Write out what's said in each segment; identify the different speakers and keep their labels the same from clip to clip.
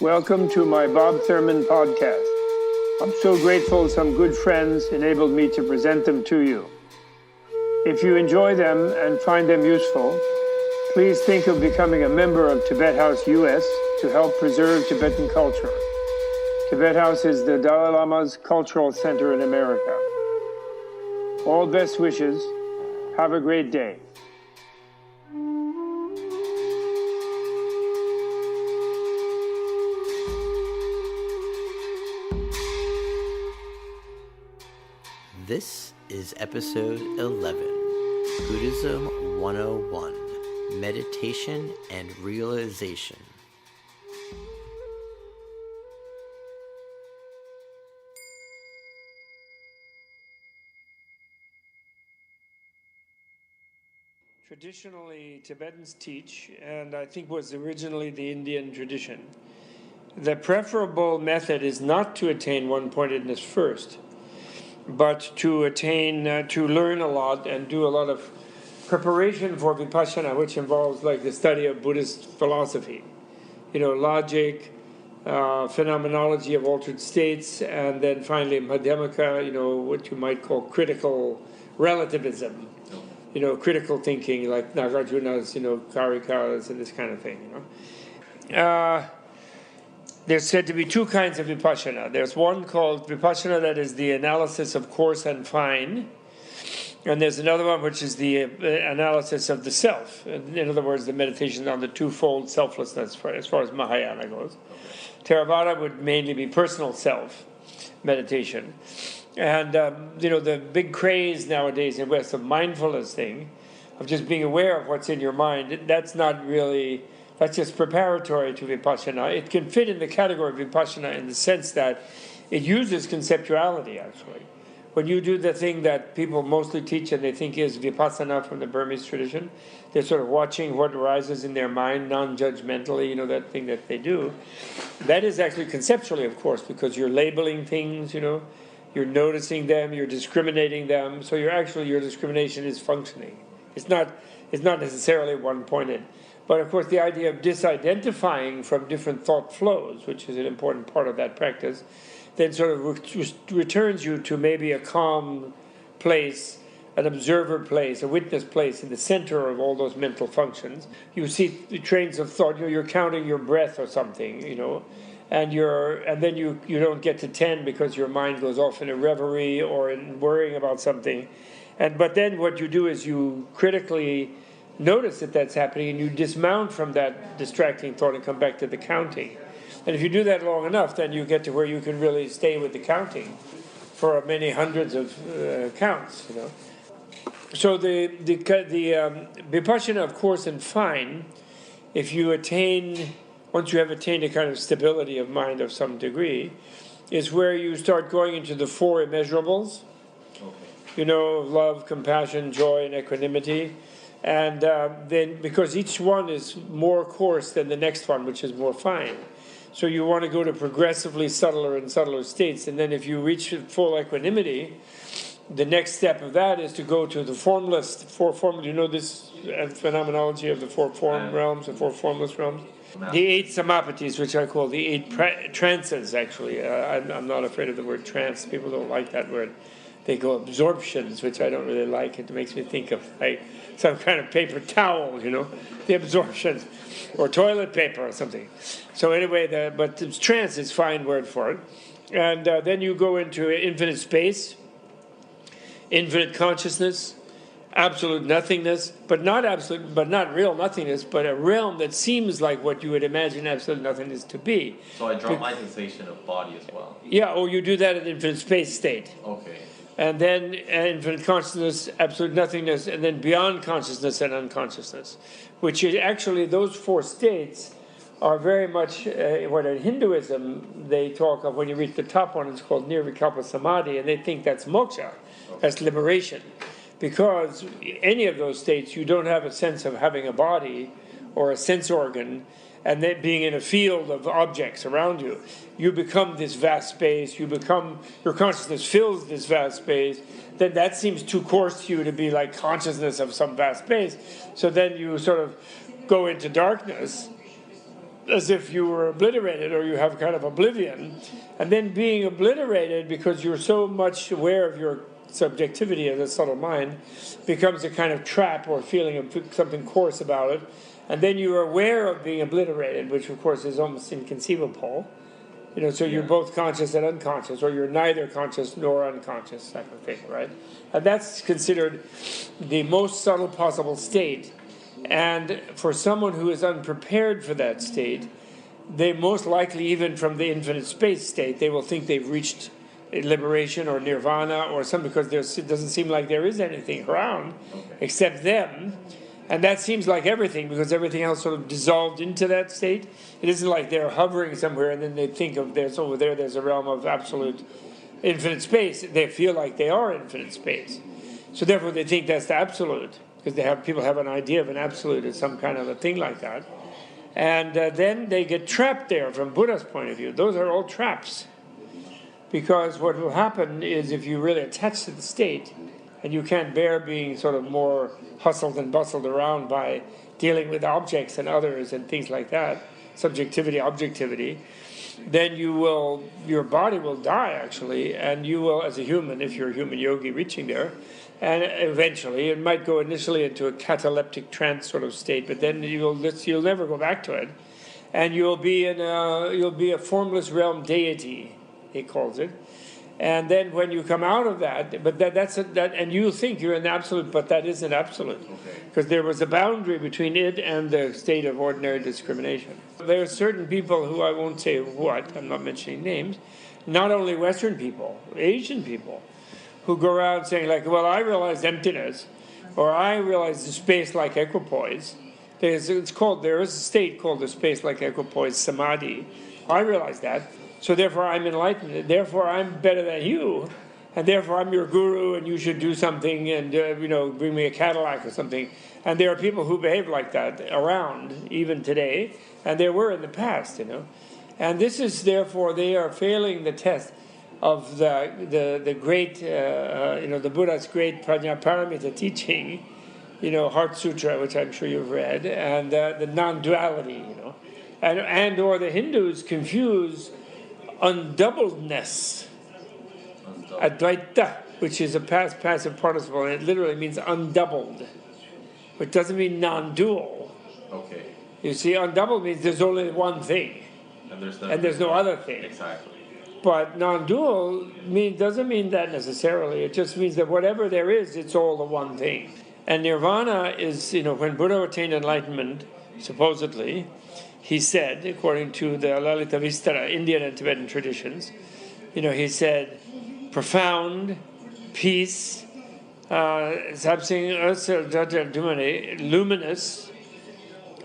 Speaker 1: Welcome to my Bob Thurman podcast. I'm so grateful some good friends enabled me to present them to you. If you enjoy them and find them useful, please think of becoming a member of Tibet House US to help preserve Tibetan culture. Tibet House is the Dalai Lama's cultural center in America. All best wishes. Have a great day.
Speaker 2: This is episode 11, Buddhism 101, Meditation and Realization.
Speaker 1: Traditionally, Tibetans teach, and I think was originally the Indian tradition, the preferable method is not to attain one-pointedness first, but to attain, to learn a lot and do a lot of preparation for vipaśhyanā, which involves like the study of Buddhist philosophy, logic, phenomenology of altered states, and then finally madhyamaka, what you might call critical relativism, critical thinking like Nagarjuna's, Karika's and this kind of thing, There's said to be two kinds of vipaśhyanā. There's one called vipaśhyanā that is the analysis of coarse and fine. And there's another one which is the analysis of the self. In other words, the meditation on the twofold selflessness as far as Mahayana goes. Theravada would mainly be personal self meditation. And, the big craze nowadays in the West of mindfulness thing, of just being aware of what's in your mind, that's just preparatory to vipaśhyanā. It can fit in the category of vipaśhyanā in the sense that it uses conceptuality, actually. When you do the thing that people mostly teach and they think is vipassanā from the Burmese tradition, they're sort of watching what arises in their mind non-judgmentally, that thing that they do. That is actually conceptually, of course, because you're labeling things, you're noticing them, you're discriminating them, so your discrimination is functioning. It's not necessarily one-pointed. But of course, the idea of disidentifying from different thought flows, which is an important part of that practice, then sort of returns you to maybe a calm place, an observer place, a witness place in the center of all those mental functions. You see the trains of thought. You're counting your breath or something, and then you don't get to 10 because your mind goes off in a reverie or in worrying about something, but then what you do is you critically notice that that's happening, and you dismount from that distracting thought and come back to the counting. And if you do that long enough, then you get to where you can really stay with the counting for many hundreds of counts. So the vipaśhyanā, of course, and fine, if you once you have attained a kind of stability of mind of some degree, is where you start going into the four immeasurables. Love, compassion, joy, and equanimity. And then, because each one is more coarse than the next one, which is more fine. So you want to go to progressively subtler and subtler states. And then if you reach full equanimity, the next step of that is to go to the formless, this phenomenology of the four form realms, the four formless realms? The 8 samadhis, which I call the 8 trances, actually. I'm not afraid of the word trance. People don't like that word. They go absorptions, which I don't really like. It makes me think of like some kind of paper towel, the absorptions, or toilet paper or something. So anyway, but trance is a fine word for it. And then you go into infinite space, infinite consciousness, absolute nothingness, but not real nothingness, but a realm that seems like what you would imagine absolute nothingness to be.
Speaker 3: So I draw my sensation of body as well.
Speaker 1: Yeah, or you do that in infinite space state.
Speaker 3: Okay.
Speaker 1: And then infinite consciousness, absolute nothingness, and then beyond consciousness and unconsciousness, which is actually those four states are very much what in Hinduism they talk of. When you reach the top one, it's called nirvikalpa samadhi, and they think that's moksha, that's liberation. Because any of those states, you don't have a sense of having a body or a sense organ, and then being in a field of objects around you. You become this vast space, your consciousness fills this vast space, then that seems too coarse to you to be like consciousness of some vast space. So then you sort of go into darkness, as if you were obliterated, or you have kind of oblivion, and then being obliterated because you're so much aware of your subjectivity as a subtle mind becomes a kind of trap or feeling of something coarse about it, and then you're aware of being obliterated, which of course is almost inconceivable. So you're both conscious and unconscious, or you're neither conscious nor unconscious, type of thing, right? And that's considered the most subtle possible state. And for someone who is unprepared for that state, they most likely, even from the infinite space state, they will think they've reached liberation or nirvana or something, because it doesn't seem like there is anything around except them. And that seems like everything, because everything else sort of dissolved into that state. It isn't like they're hovering somewhere and then they think of there's a realm of absolute infinite space. They feel like they are infinite space. So therefore they think that's the absolute, because people have an idea of an absolute as some kind of a thing like that. And then they get trapped there from Buddha's point of view. Those are all traps. Because what will happen is, if you really attach to the state, and you can't bear being sort of more hustled and bustled around by dealing with objects and others and things like that, subjectivity, objectivity, then your body will die, actually, and you will, as a human, if you're a human yogi reaching there, and eventually it might go initially into a cataleptic trance sort of state, but then you'll never go back to it, and you'll be a formless realm deity, he calls it. And then when you come out of that, and you think you're in absolute, but that isn't absolute, because there was a boundary between it and the state of ordinary discrimination. There are certain people who, I won't say what, I'm not mentioning names, not only Western people, Asian people, who go around saying like, well, I realize emptiness, or I realize the space like equipoise. There is a state called the space like equipoise, Samadhi. I realize that. So therefore I'm enlightened, therefore I'm better than you, and therefore I'm your guru, and you should do something, and bring me a Cadillac or something. And there are people who behave like that around even today, and there were in the past, And this is, therefore, they are failing the test of the great, the Buddha's great Prajnaparamita teaching, Heart Sutra, which I'm sure you've read, and the non-duality, and or the Hindus confuse undoubledness, Advaita, which is a past passive participle, and it literally means undoubled, which doesn't mean non-dual.
Speaker 3: Okay.
Speaker 1: You see, undoubled means there's only one thing, and there's no other thing.
Speaker 3: Exactly.
Speaker 1: But non-dual doesn't mean that necessarily. It just means that whatever there is, it's all the one thing. And nirvana is, when Buddha attained enlightenment, supposedly, he said, according to the Lalita Vistara, Indian and Tibetan traditions, he said, profound, peace, luminous,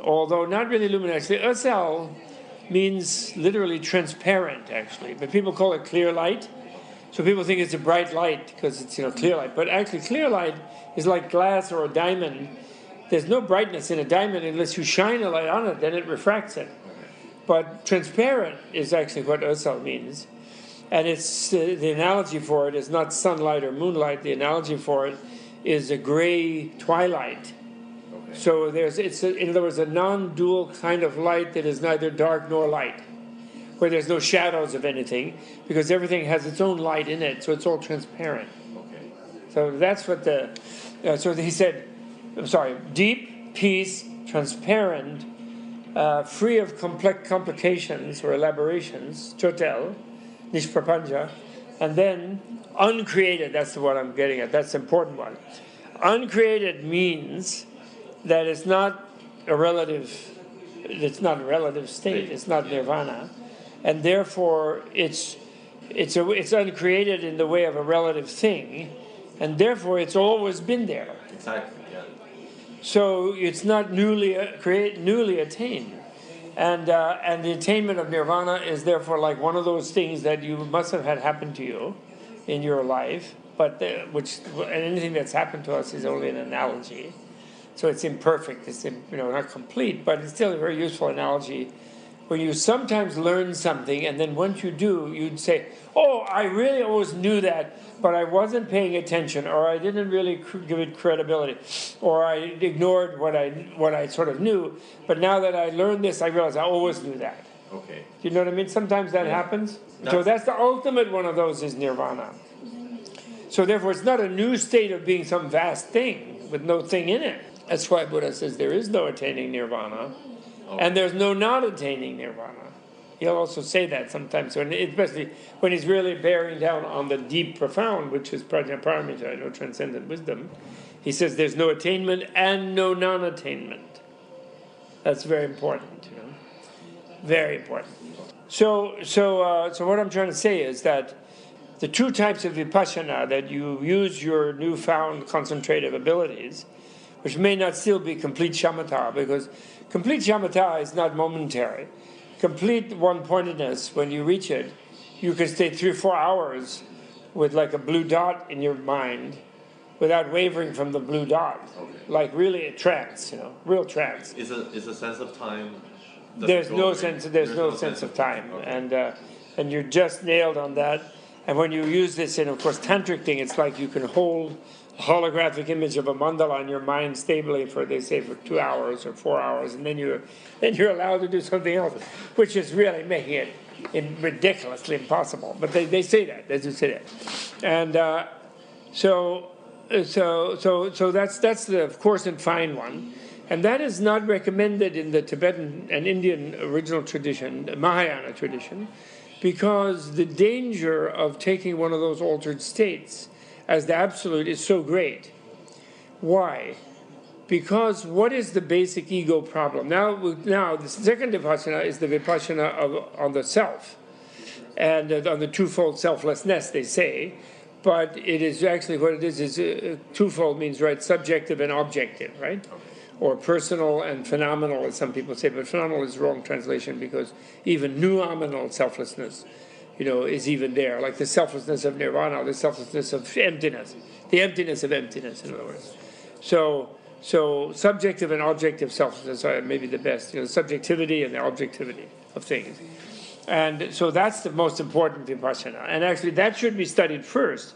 Speaker 1: although not really luminous. Actually, Asal means literally transparent, actually, but people call it clear light. So people think it's a bright light because it's clear light, but actually clear light is like glass or a diamond. There's no brightness in a diamond unless you shine a light on it, then it refracts it. But transparent is actually what Asal means. And it's the analogy for it is not sunlight or moonlight. The analogy for it is a gray twilight. Okay. So in other words, a non-dual kind of light that is neither dark nor light, where there's no shadows of anything, because everything has its own light in it, so it's all transparent. Okay. So that's what so he said, deep, peace, transparent, free of complex complications or elaborations, chotel, nishprapanja, and then uncreated, that's the one I'm getting at, that's the important one. Uncreated means that it's not a relative state, it's not nirvana, and therefore it's uncreated in the way of a relative thing, and therefore it's always been there.
Speaker 3: Exactly.
Speaker 1: So it's not newly attained, and the attainment of nirvana is therefore like one of those things that you must have had happen to you in your life, but anything that's happened to us is only an analogy, so it's imperfect. It's not complete, but it's still a very useful analogy when you sometimes learn something, and then once you do, you'd say, oh, I really always knew that, but I wasn't paying attention, or I didn't really give it credibility, or I ignored what I sort of knew, but now that I learned this, I realize I always knew that.
Speaker 3: Okay.
Speaker 1: Do you know what I mean? Sometimes that happens. So that's the ultimate one of those is nirvana. So therefore, it's not a new state of being some vast thing with no thing in it. That's why Buddha says there is no attaining nirvana, and there's no not attaining nirvana. He'll also say that sometimes, especially when he's really bearing down on the deep profound, which is prajnaparamita, no transcendent wisdom. He says there's no attainment and no non-attainment. That's very important, very important. So what I'm trying to say is that the two types of vipassana, that you use your newfound concentrative abilities, which may not still be complete shamatha, because complete shamatha is not momentary. Complete one-pointedness, when you reach it, you can stay 3 or 4 hours with like a blue dot in your mind without wavering from the blue dot. Like really a trance, real trance.
Speaker 3: Is a sense of time?
Speaker 1: There's no sense of time.
Speaker 3: Okay.
Speaker 1: And you're just nailed on that. And when you use this in, of course, tantric thing, it's like you can hold a holographic image of a mandala in your mind stably for 2 hours or 4 hours, and then you're allowed to do something else, which is really making it ridiculously impossible. But they say that. They do say that. And so that's the coarse and fine one. And that is not recommended in the Tibetan and Indian original tradition, the Mahayana tradition, because the danger of taking one of those altered states as the absolute is so great. Why? Because what is the basic ego problem? Now the second vipassana is the vipassana on the self, and on the twofold selflessness, they say. But it is actually what it is twofold means, right, subjective and objective, right? Or personal and phenomenal, as some people say, but phenomenal is the wrong translation, because even nominal selflessness, is even there, like the selflessness of nirvana, the selflessness of emptiness, the emptiness of emptiness, in other words. So subjective and objective selflessness are maybe the best, subjectivity and the objectivity of things. And so that's the most important vipassana. And actually that should be studied first,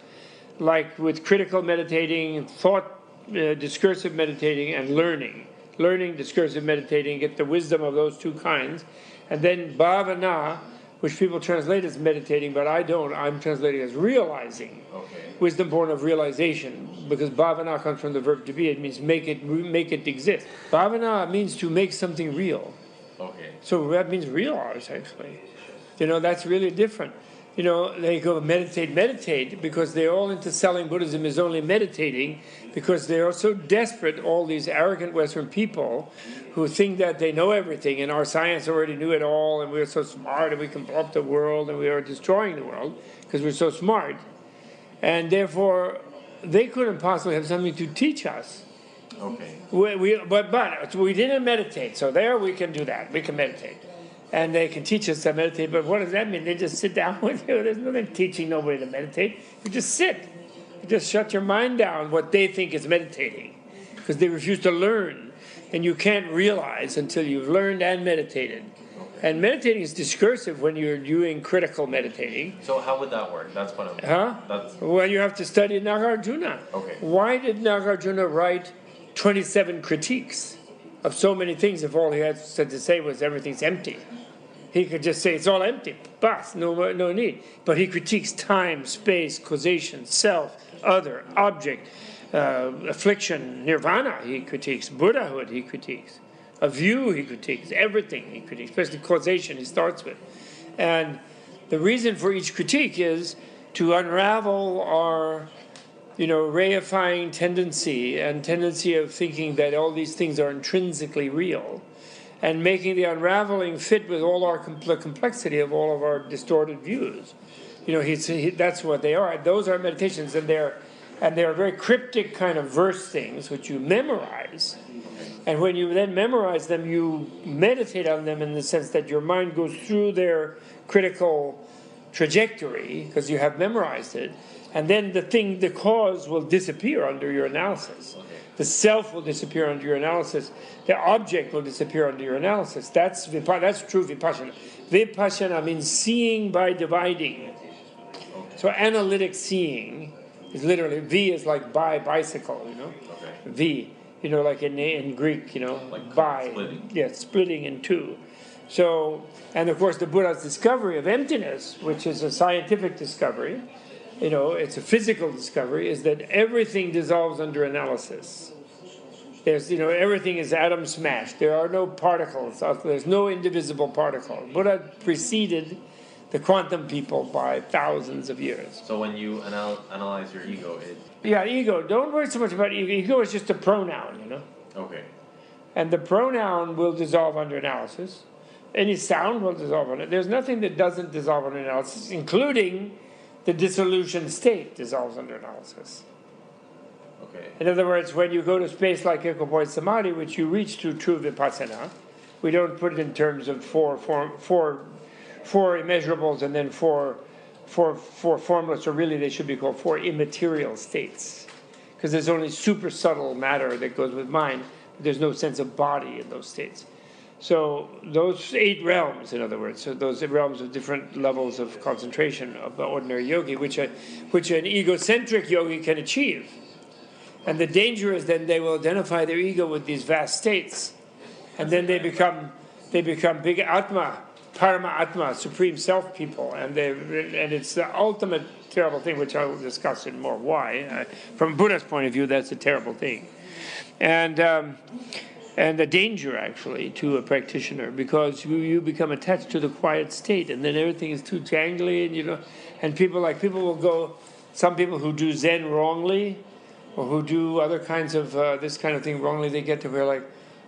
Speaker 1: like with critical meditating, thought, discursive meditating, and learning, discursive meditating, get the wisdom of those two kinds, and then bhāvanā, which people translate as meditating, but I don't. I'm translating as realizing.
Speaker 3: Okay.
Speaker 1: Wisdom born of realization, because bhāvanā comes from the verb to be. It means make it exist. Bhāvanā means to make something real.
Speaker 3: Okay.
Speaker 1: So that means realize, actually. That's really different. They go meditate, because they're all into selling Buddhism is only meditating, because they are so desperate, all these arrogant Western people who think that they know everything, and our science already knew it all, and we're so smart, and we can blow up the world, and we are destroying the world, because we're so smart. And therefore, they couldn't possibly have something to teach us.
Speaker 3: Okay.
Speaker 1: But we didn't meditate, so there we can do that. We can meditate. And they can teach us to meditate, but what does that mean? They just sit down with you. There's nothing teaching nobody to meditate. You just sit. You just shut your mind down what they think is meditating, because they refuse to learn. And you can't realize until you've learned and meditated. And meditating is discursive when you're doing critical meditating.
Speaker 3: So how would that work? That's what I'm...
Speaker 1: Well, you have to study Nagarjuna.
Speaker 3: Okay.
Speaker 1: Why did Nagarjuna write 27 critiques of so many things if all he had to say was everything's empty? He could just say it's all empty. Bas, no need. But he critiques time, space, causation, self, other, object, affliction, nirvana he critiques, Buddhahood he critiques, a view he critiques, everything he critiques, especially causation he starts with. And the reason for each critique is to unravel our reifying tendency of thinking that all these things are intrinsically real, and making the unraveling fit with all our complexity of all of our distorted views. That's what they are. Those are meditations, and they're very cryptic kind of verse things which you memorize. And when you then memorize them, you meditate on them in the sense that your mind goes through their critical trajectory because you have memorized it, and then the cause will disappear under your analysis. The self will disappear under your analysis. The object will disappear under your analysis. That's true vipassana. Vipassana means seeing by dividing. So analytic seeing is literally, V is like bicycle, V, like in Greek,
Speaker 3: like
Speaker 1: bi, splitting in two. So, and of course the Buddha's discovery of emptiness, which is a scientific discovery, it's a physical discovery, is that everything dissolves under analysis. There's, everything is atom smashed. There are no particles. There's no indivisible particle. Buddha preceded the quantum people by thousands of years.
Speaker 3: So when you analyze your ego,
Speaker 1: ego. Don't worry so much about ego. Ego is just a pronoun,
Speaker 3: Okay.
Speaker 1: And the pronoun will dissolve under analysis. Any sound will dissolve under it. There's nothing that doesn't dissolve under analysis, including the dissolution state dissolves under analysis.
Speaker 3: Okay.
Speaker 1: In other words, when you go to space like equipoise samadhi, which you reach through true vipassana, we don't put it in terms of four immeasurables and then four formless, or really they should be called four immaterial states, because there's only super subtle matter that goes with mind. There's no sense of body in those states. So those 8 realms, in other words, so those realms of different levels of concentration of the ordinary yogi, which an egocentric yogi can achieve. And the danger is then they will identify their ego with these vast states, and then they become big Atma, Parama Atma, supreme self people, and it's the ultimate terrible thing, which I will discuss in more why. From a Buddhist point of view, that's a terrible thing, and the danger actually to a practitioner, because you become attached to the quiet state, and then everything is too jangly, and people will go. Some people who do Zen wrongly, or who do other kinds of this kind of thing wrongly, they get to where like,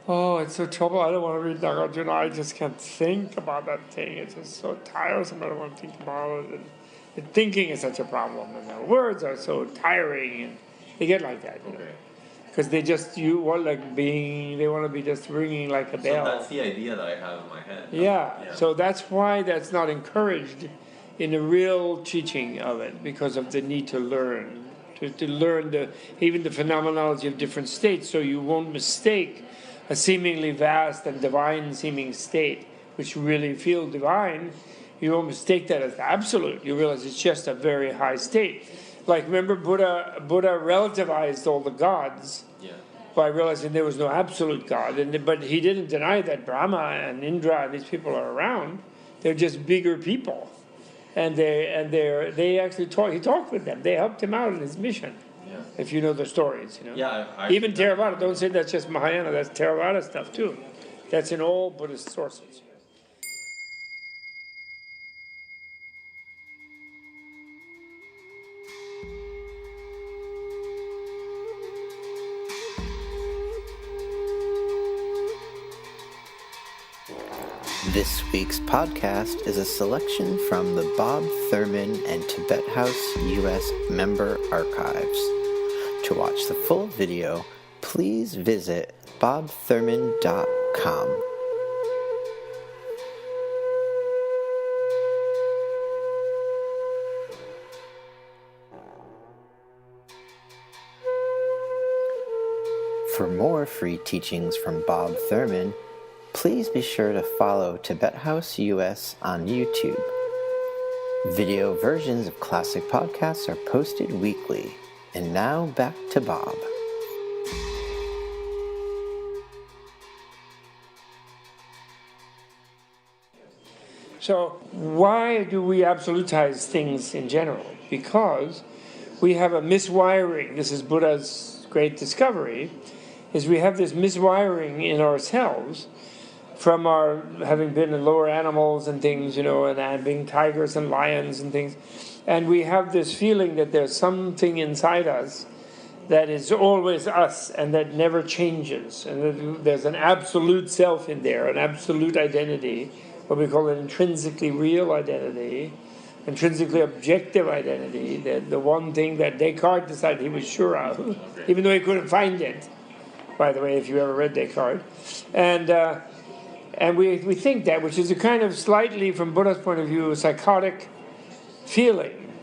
Speaker 1: oh, it's so trouble. I don't want to read Nagarjuna. I just can't think about that thing. It's just so tiresome. I don't want to think about it. And thinking is such a problem, and the words are so tiring, and they get like that, because they want to be just ringing like a bell.
Speaker 3: So that's the idea that I have in my head.
Speaker 1: Yeah. So that's why that's not encouraged in the real teaching of it, because of the need to learn, to learn even the phenomenology of different states, so you won't mistake a seemingly vast and divine seeming state, which you really feel divine. You won't mistake that as absolute. You realize it's just a very high state. Like, remember, Buddha relativized all the gods by realizing there was no absolute God, but he didn't deny that Brahma and Indra and these people are around. They're just bigger people, and they actually talk. He talked with them. They helped him out in his mission.
Speaker 3: Yeah.
Speaker 1: If you know the stories,
Speaker 3: Yeah.
Speaker 1: Even Theravada. Don't say that's just Mahayana. That's Theravada stuff too. That's in all Buddhist sources.
Speaker 2: This week's podcast is a selection from the Bob Thurman and Tibet House U.S. member archives. To watch the full video, please visit bobthurman.com. For more free teachings from Bob Thurman, please be sure to follow Tibet House US on YouTube. Video versions of classic podcasts are posted weekly. And now back to Bob.
Speaker 1: So why do we absolutize things in general? Because we have a miswiring. This is Buddha's great discovery, is we have this miswiring in ourselves from our having been in lower animals and things, and being tigers and lions and things. And we have this feeling that there's something inside us that is always us and that never changes. And that there's an absolute self in there, an absolute identity, what we call an intrinsically real identity, intrinsically objective identity, that the one thing that Descartes decided he was sure of, even though he couldn't find it, by the way, if you ever read Descartes. And we think that, which is a kind of slightly, from Buddha's point of view, psychotic feeling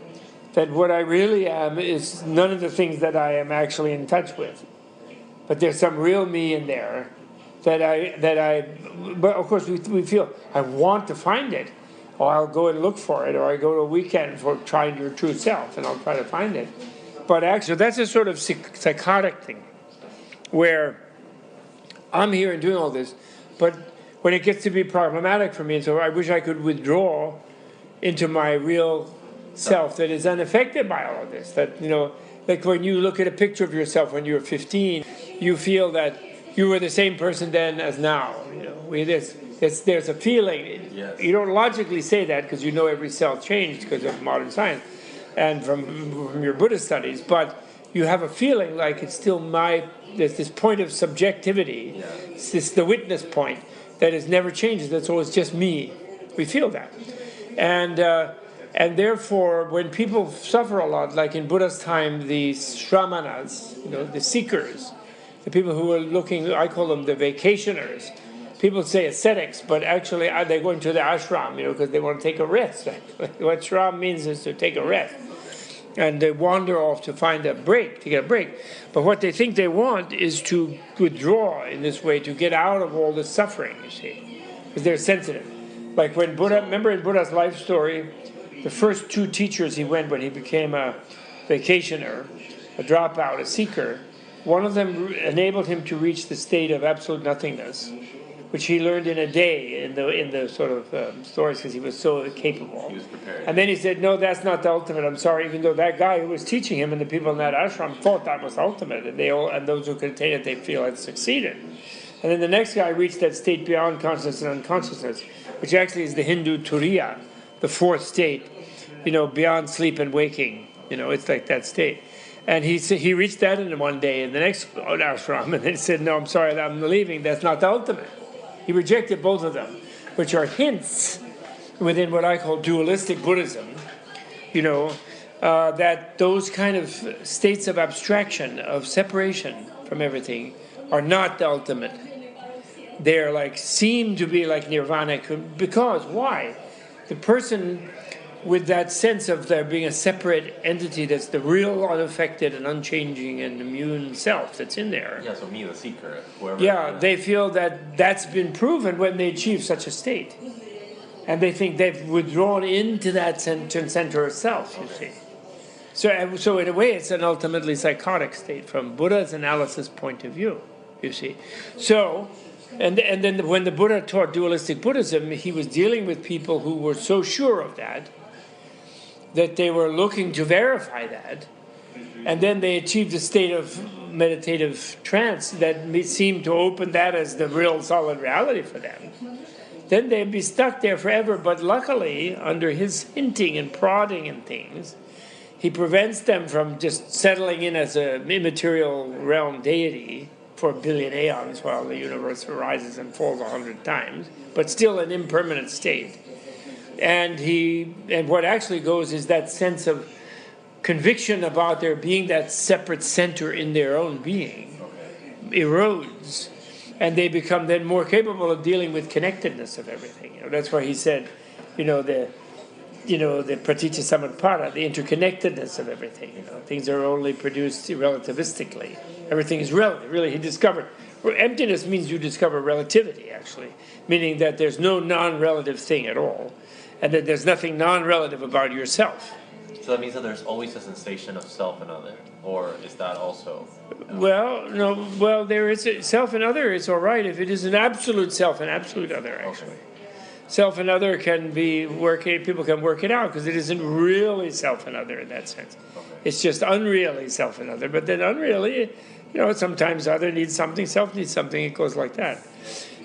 Speaker 1: that what I really am is none of the things that I am actually in touch with. But there's some real me in there but of course we feel, I want to find it, or I'll go and look for it, or I go to a weekend for trying your true self, and I'll try to find it. But actually, that's a sort of psychotic thing, where I'm here and doing all this, but when it gets to be problematic for me, and so I wish I could withdraw into my real self that is unaffected by all of this. That, like when you look at a picture of yourself when you were 15, you feel that you were the same person then as now. There's a feeling.
Speaker 3: Yes.
Speaker 1: You don't logically say that because you know every cell changed because of modern science and from your Buddhist studies, but you have a feeling like it's still there's this point of subjectivity, it's the witness point that has never changed, that's always just me. We feel that. And therefore, when people suffer a lot, like in Buddha's time, the shramanas, the seekers, the people who are looking, I call them the vacationers. People say ascetics, but actually they're going to the ashram, because they want to take a rest. What shram means is to take a rest. And they wander off to find a break, to get a break. But what they think they want is to withdraw in this way, to get out of all the suffering, you see, because they're sensitive. Like when Buddha, remember in Buddha's life story, the first two teachers he went when he became a vacationer, a dropout, a seeker, one of them enabled him to reach the state of absolute nothingness, which he learned in a day in the sort of stories because he was so capable.
Speaker 3: He was prepared.
Speaker 1: And then he said, no, that's not the ultimate. I'm sorry, even though that guy who was teaching him and the people in that ashram thought that was the ultimate, and those who could attain it, they feel had succeeded. And then the next guy reached that state beyond consciousness and unconsciousness, which actually is the Hindu Turiya, the fourth state, beyond sleep and waking. It's like that state. And he reached that in one day in the next ashram, and then he said, no, I'm sorry, I'm leaving. That's not the ultimate. He rejected both of them, which are hints within what I call dualistic Buddhism, that those kind of states of abstraction, of separation from everything, are not the ultimate. They're seem to be like nirvana, because why? The person with that sense of there being a separate entity that's the real unaffected and unchanging and immune self that's in there.
Speaker 3: Yeah, so me, the seeker, whoever.
Speaker 1: Yeah, they feel that that's been proven when they achieve such a state. And they think they've withdrawn into that center of self, you see. So in a way, it's an ultimately psychotic state from Buddha's analysis point of view, you see. So, and then when the Buddha taught dualistic Buddhism, he was dealing with people who were so sure of that they were looking to verify that, and then they achieved a state of meditative trance that seemed to open that as the real solid reality for them. Then they'd be stuck there forever, but luckily, under his hinting and prodding and things, he prevents them from just settling in as an immaterial realm deity for a billion aeons while the universe rises and falls 100 times, but still an impermanent state. And what actually goes is that sense of conviction about there being that separate center in their own being erodes, and they become then more capable of dealing with connectedness of everything. That's why he said, the praticca samutpada, the interconnectedness of everything. Things are only produced relativistically. Everything is relative. Really, he discovered. Emptiness means you discover relativity, actually, meaning that there's no non-relative thing at all, and that there's nothing non-relative about yourself.
Speaker 3: So that means that there's always a sensation of self and other, or is that also?
Speaker 1: Well, no. Well, there is a self and other. It's all right if it is an absolute self and absolute other. Actually, okay. Self and other can be people can work it out because it isn't really self and other in that sense.
Speaker 3: Okay.
Speaker 1: It's just unreally self and other. But then unreally, sometimes other needs something, self needs something. It goes like that.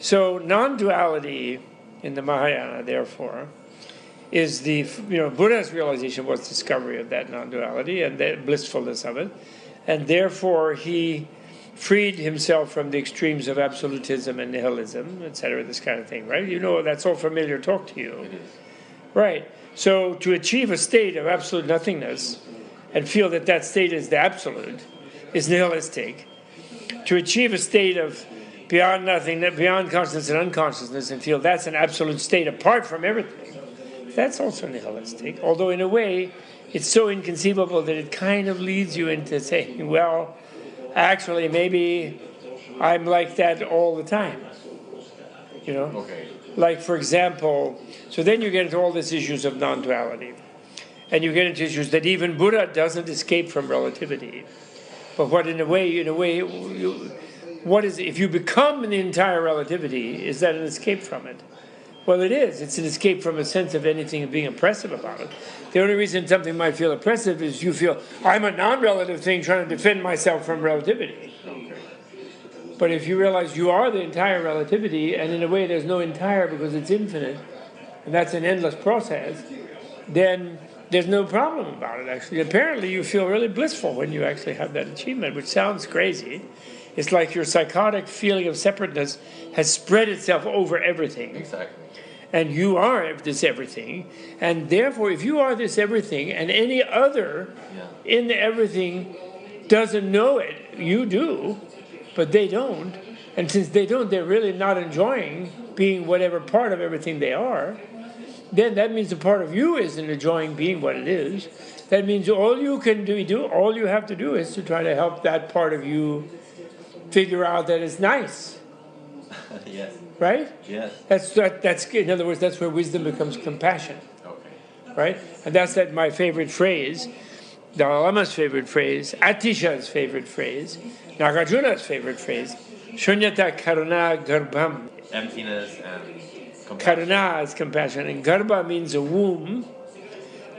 Speaker 1: So non-duality in the Mahayana, therefore, is the Buddha's realization was discovery of that non-duality and the blissfulness of it, and therefore he freed himself from the extremes of absolutism and nihilism, etc. This kind of thing, right? That's all familiar talk to you, right? So to achieve a state of absolute nothingness and feel that state is the absolute is nihilistic. To achieve a state of beyond nothing, beyond consciousness and unconsciousness, and feel that's an absolute state apart from everything, That's also nihilistic, although in a way it's so inconceivable that it kind of leads you into saying, well, actually maybe I'm like that all the time. You know?
Speaker 3: Okay.
Speaker 1: Like, for example, so then you get into all these issues of non-duality. And you get into issues that even Buddha doesn't escape from relativity. But what in a way, what is, if you become the entire relativity, is that an escape from it? Well, it is. It's an escape from a sense of anything being oppressive about it. The only reason something might feel oppressive is you feel, I'm a non-relative thing trying to defend myself from relativity.
Speaker 3: Okay.
Speaker 1: But if you realize you are the entire relativity, and in a way there's no entire because it's infinite, and that's an endless process, then there's no problem about it, actually. Apparently you feel really blissful when you actually have that achievement, which sounds crazy. It's like your psychotic feeling of separateness has spread itself over everything.
Speaker 3: Exactly.
Speaker 1: And you are this everything. And therefore, if you are this everything, and any other in the everything doesn't know it, you do, but they don't. And since they don't, they're really not enjoying being whatever part of everything they are. Then that means a part of you isn't enjoying being what it is. That means all you can do, all you have to do is to try to help that part of you figure out that it's nice.
Speaker 3: Yes.
Speaker 1: Right?
Speaker 3: Yes.
Speaker 1: That's in other words, that's where wisdom becomes compassion.
Speaker 3: Okay.
Speaker 1: Right? And that's my favorite phrase, Dalai Lama's favorite phrase, Atisha's favorite phrase, Nagarjuna's favorite phrase, Shunyata Karuna Garbham.
Speaker 3: Emptiness and compassion.
Speaker 1: Karuna is compassion, and Garbha means a womb,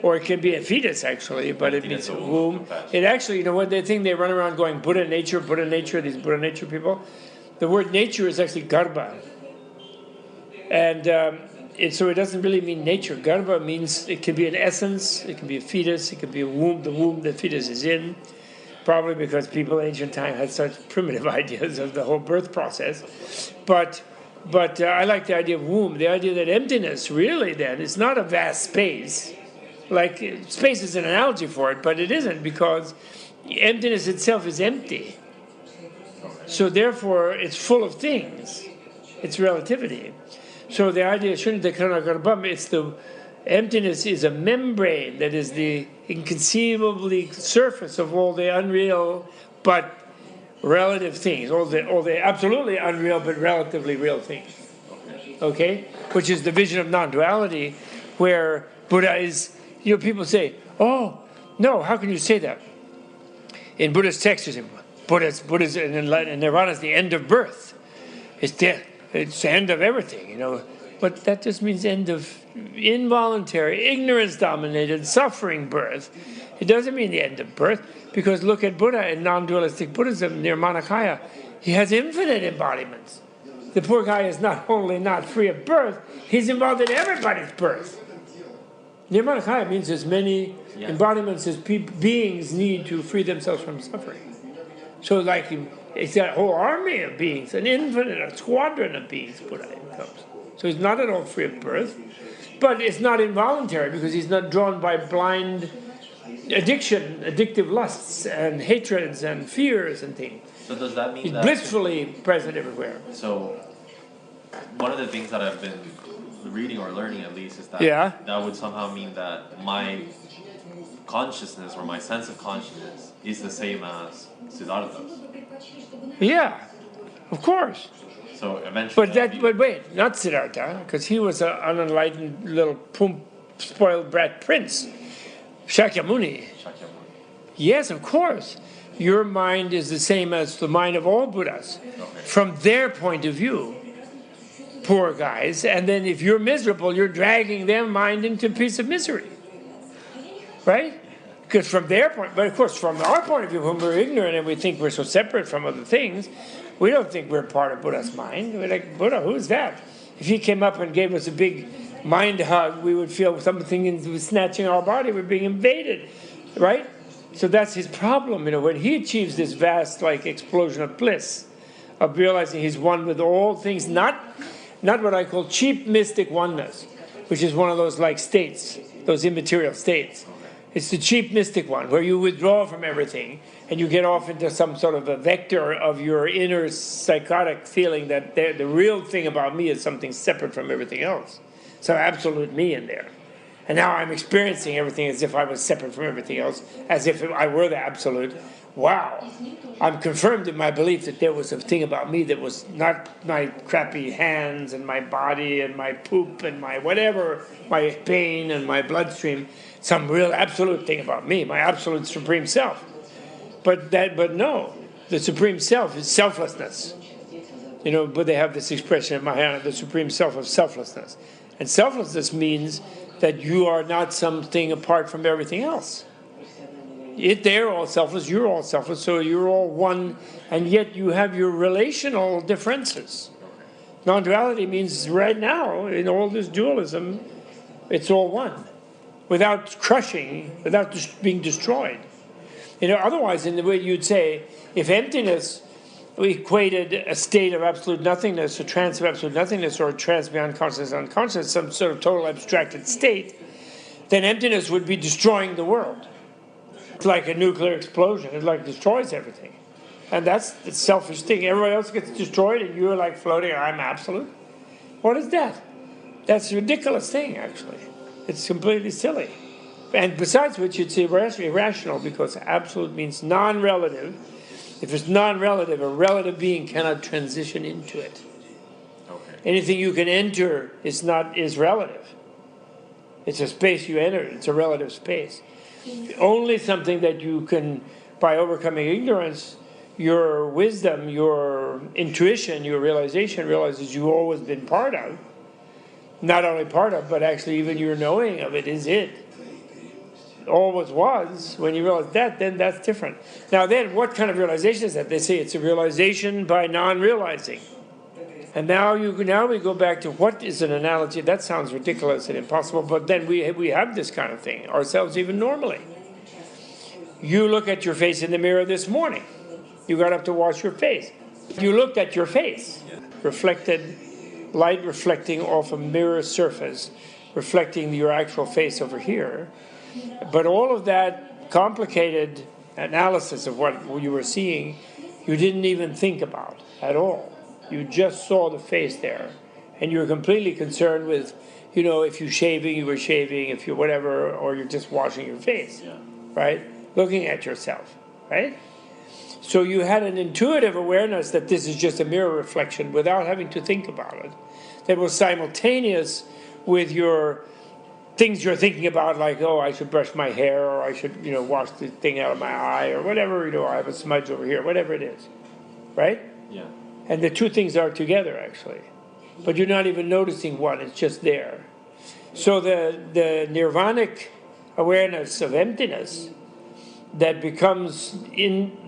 Speaker 1: or it can be a fetus actually, but it means a womb. It actually, what they think, they run around going Buddha nature, these Buddha nature people. The word nature is actually Garbha. And so it doesn't really mean nature. Garbha means it can be an essence, it can be a fetus, it can be a womb, the womb the fetus is in. Probably because people in ancient time had such primitive ideas of the whole birth process. But I like the idea of womb, the idea that emptiness really then is not a vast space. Like space is an analogy for it, but it isn't, because emptiness itself is empty. So therefore it's full of things. It's relativity. So the idea of it's the emptiness is a membrane that is the inconceivably surface of all the unreal but relative things, all the absolutely unreal but relatively real things. Okay? Which is the vision of non-duality, where Buddha is, people say, oh, no, how can you say that? In Buddhist texts, you say, Buddha's and Nirvana is the end of birth. It's death. It's the end of everything, But that just means end of involuntary, ignorance-dominated, suffering birth. It doesn't mean the end of birth, because look at Buddha in non-dualistic Buddhism, Nirmanakaya. He has infinite embodiments. The poor guy is not only not free of birth, he's involved in everybody's birth. Nirmanakaya means as many embodiments as beings need to free themselves from suffering. So it's a whole army of beings, a squadron of beings Buddha comes. So he's not at all free of birth, but it's not involuntary because he's not drawn by blind addictive lusts and hatreds and fears and things.
Speaker 3: So does that mean
Speaker 1: he's blissfully present everywhere?
Speaker 3: So one of the things that I've been reading or learning at least is that that would somehow mean that my consciousness or my sense of consciousness is the same as Siddhartha's.
Speaker 1: Yeah, of course.
Speaker 3: So eventually.
Speaker 1: But wait, not Siddhartha, because he was an unenlightened little spoiled brat prince. Shakyamuni. Yes, of course. Your mind is the same as the mind of all Buddhas, from their point of view. Poor guys. And then if you're miserable, you're dragging their mind into a piece of misery. Right? Because from their point, but of course from our point of view, when we're ignorant and we think we're so separate from other things, we don't think we're part of Buddha's mind. We're like, Buddha, who's that? If he came up and gave us a big mind hug, we would feel something was snatching our body, we're being invaded. Right? So that's his problem, when he achieves this vast explosion of bliss, of realizing he's one with all things, not what I call cheap mystic oneness, which is one of those states, those immaterial states. It's the cheap mystic one, where you withdraw from everything and you get off into some sort of a vector of your inner psychotic feeling that the real thing about me is something separate from everything else. Some absolute me in there. And now I'm experiencing everything as if I was separate from everything else, as if I were the absolute. Wow. I'm confirmed in my belief that there was a thing about me that was not my crappy hands and my body and my poop and my whatever, my pain and my bloodstream, some real absolute thing about me, my absolute supreme self. But no, the supreme self is selflessness. But they have this expression in Mahayana, the supreme self of selflessness. And selflessness means that you are not something apart from everything else. They're all selfless, you're all selfless, so you're all one, and yet you have your relational differences. Non-duality means right now, in all this dualism, it's all one, without crushing, without being destroyed. Otherwise, in the way you'd say, if emptiness equated a state of absolute nothingness, a trance of absolute nothingness, or a trance beyond consciousness, unconscious, some sort of total abstracted state, then emptiness would be destroying the world. It's like a nuclear explosion. It destroys everything. And that's the selfish thing. Everybody else gets destroyed and you're floating, I'm absolute. What is that? That's a ridiculous thing, actually. It's completely silly. And besides which, it's irrational because absolute means non-relative. If it's non-relative, a relative being cannot transition into it. Okay. Anything you can enter is relative. It's a space you enter. It's a relative space. Only something that you can, by overcoming ignorance, your wisdom, your intuition, your realization realizes you've always been part of. Not only part of, but actually even your knowing of it is it. Always was. When you realize that, then that's different. Now then, what kind of realization is that? They say it's a realization by non-realizing. And now we go back to what is an analogy. That sounds ridiculous and impossible, but then we have this kind of thing ourselves even normally. You look at your face in the mirror this morning. You got up to wash your face. You looked at your face, reflected, light reflecting off a mirror surface, reflecting your actual face over here. But all of that complicated analysis of what you were seeing, you didn't even think about at all. You just saw the face there. And you were completely concerned with, if you're shaving, you were shaving, if you're whatever, or you're just washing your face, right? Looking at yourself, right? So you had an intuitive awareness that this is just a mirror reflection without having to think about it. That was simultaneous with your things you're thinking about, like, I should brush my hair, or I should, wash the thing out of my eye, or whatever, I have a smudge over here, whatever it is, right? Yeah. And the two things are together, actually. But you're not even noticing one, it's just there. So the nirvanic awareness of emptiness that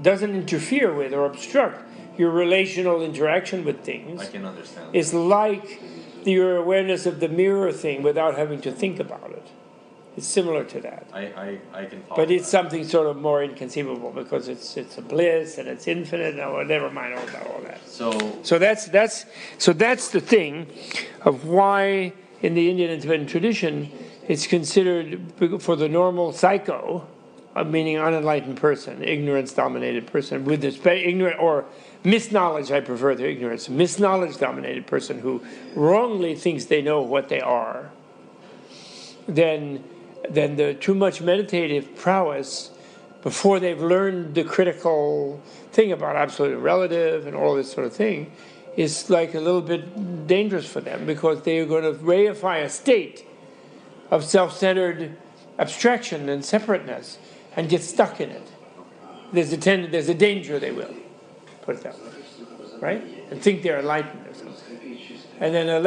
Speaker 1: doesn't interfere with or obstruct your relational interaction with things.
Speaker 3: I can understand.
Speaker 1: Is like your awareness of the mirror thing without having to think about it. It's similar to that.
Speaker 3: I can follow.
Speaker 1: But it's something sort of more inconceivable because it's a bliss and it's infinite. No, never mind all that. So that's the thing of why in the Indian and Tibetan tradition it's considered for the normal psycho, meaning unenlightened person, ignorance-dominated person with this ignorant or misknowledge. I prefer the ignorance. Misknowledge-dominated person who wrongly thinks they know what they are. Then the too much meditative prowess, before they've learned the critical thing about absolute and relative and all this sort of thing, is like a little bit dangerous for them because they are going to reify a state of self-centered abstraction and separateness and get stuck in it. There's a danger they will, put it that way, right? And think they're enlightened or something. And then a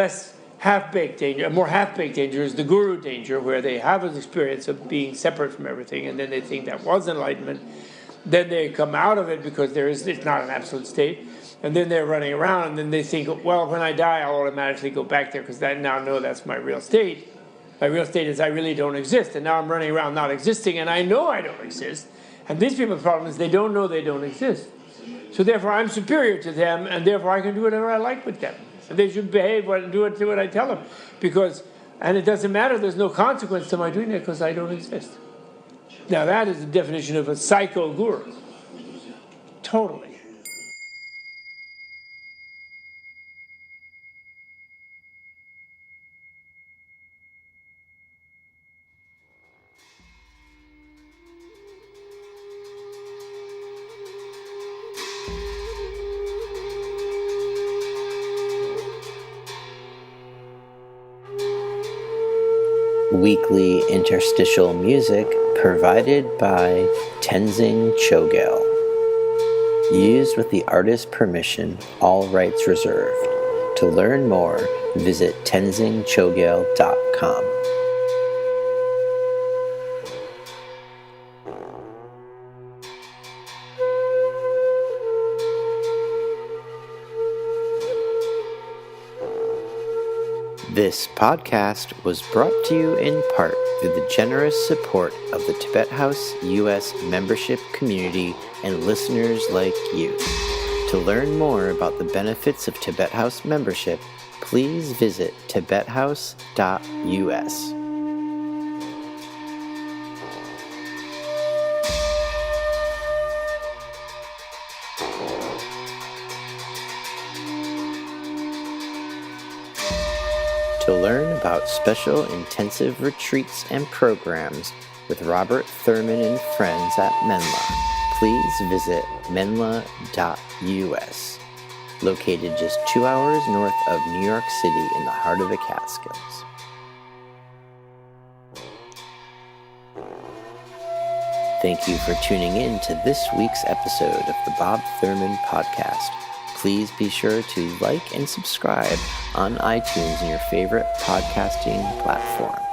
Speaker 1: more half-baked danger is the guru danger, where they have an experience of being separate from everything, and then they think that was enlightenment. Then they come out of it because it's not an absolute state, and then they're running around, and then they think, well, when I die, I'll automatically go back there because I now know that's my real state. My real state is I really don't exist, and now I'm running around not existing, and I know I don't exist. And these people's problem is they don't know they don't exist. So therefore, I'm superior to them, and therefore I can do whatever I like with them. And they should behave and do what I tell them. And it doesn't matter, there's no consequence to my doing it because I don't exist. Now that is the definition of a psycho guru. Totally.
Speaker 2: Weekly interstitial music provided by Tenzing Chogyal. Used with the artist's permission, all rights reserved. To learn more, visit tenzingchogyal.com. This podcast was brought to you in part through the generous support of the Tibet House U.S. membership community and listeners like you. To learn more about the benefits of Tibet House membership, please visit tibethouse.us. To learn about special intensive retreats and programs with Robert Thurman and friends at Menla, please visit menla.us, located just 2 hours north of New York City in the heart of the Catskills. Thank you for tuning in to this week's episode of the Bob Thurman Podcast. Please be sure to like and subscribe on iTunes and your favorite podcasting platform.